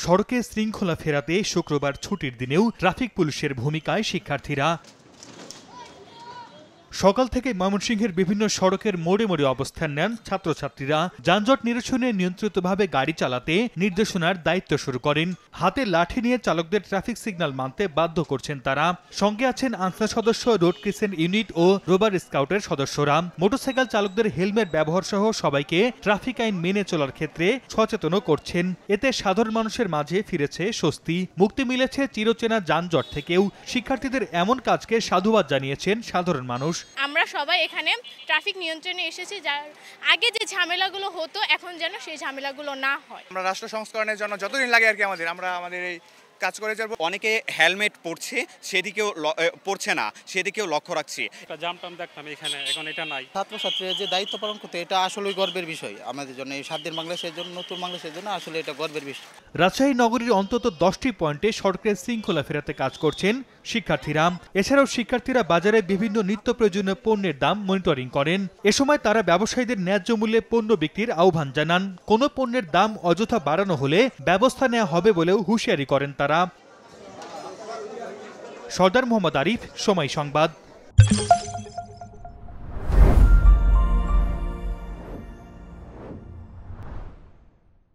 সড়কে শৃঙ্খলা ফেরাতে শুক্রবার ছুটির দিনেও ট্রাফিক পুলিশের ভূমিকায় শিক্ষার্থীরা। সকাল থেকে ময়মনসিংহের বিভিন্ন সড়কের মোড়ে মোড়ে অবস্থান নেন ছাত্রছাত্রীরা। যানজট নিরসনে নিয়ন্ত্রিতভাবে গাড়ি চালাতে নির্দেশনার দায়িত্ব শুরু করেন। হাতে লাঠি নিয়ে চালকদের ট্রাফিক সিগন্যাল মানতে বাধ্য করছেন তারা। সঙ্গে আছেন আনসার সদস্য, রোড ক্রিসেন্ট ইউনিট ও রোভার স্কাউটের সদস্যরা। মোটরসাইকেল চালকদের হেলমেট ব্যবহার সহ সবাইকে ট্রাফিক আইন মেনে চলার ক্ষেত্রে সচেতনও করছেন। এতে সাধারণ মানুষের মাঝে ফিরেছে স্বস্তি, মুক্তি মিলেছে চিরচেনা যানজট থেকেও। শিক্ষার্থীদের এমন কাজকে সাধুবাদ জানিয়েছেন সাধারণ মানুষ। আমরা সবাই এখানে ট্রাফিক নিয়ন্ত্রণে এসেছি, যার আগে যে ঝামেলাগুলো হতো এখন যেন সেই ঝামেলাগুলো না হয়। আমরা রাষ্ট্র সংস্করণের জন্য যতদিন লাগে আর কি আমাদের এই কাজ করে যাব। অনেকে হেলমেট পরছে, সেদিকেও পরছে না, সেদিকেও লক্ষ্য রাখছি। জামটাম দেখতাম এখানে, এখন এটা নাই। ছাত্রছাত্রীরা যে দায়িত্ব পালন করতে, এটা আসলে গর্বের বিষয় আমাদের জন্য। এই স্বাধীন বাংলাদেশের জন্য, নতুন বাংলাদেশের জন্য আসলে এটা গর্বের বিষয়। রাজশাহী নগরীর অন্তত 10টি পয়েন্টে সড়কের শৃঙ্খলা ফেরাতে কাজ করছেন শিক্ষার্থীরা। এছাড়াও শিক্ষার্থীরা বাজারে বিভিন্ন নিত্য প্রয়োজনীয় পণ্যের দাম মনিটরিং করেন। এ সময় তারা ব্যবসায়ীদের ন্যায্য মূল্যে পণ্য বিক্রির আহ্বান জানান। কোনো পণ্যের দাম অযথা বাড়ানো হলে ব্যবস্থা নেওয়া হবে বলেও হুঁশিয়ারি করেন তারা। সর্দার মোহাম্মদ আরিফ, সময় সংবাদ।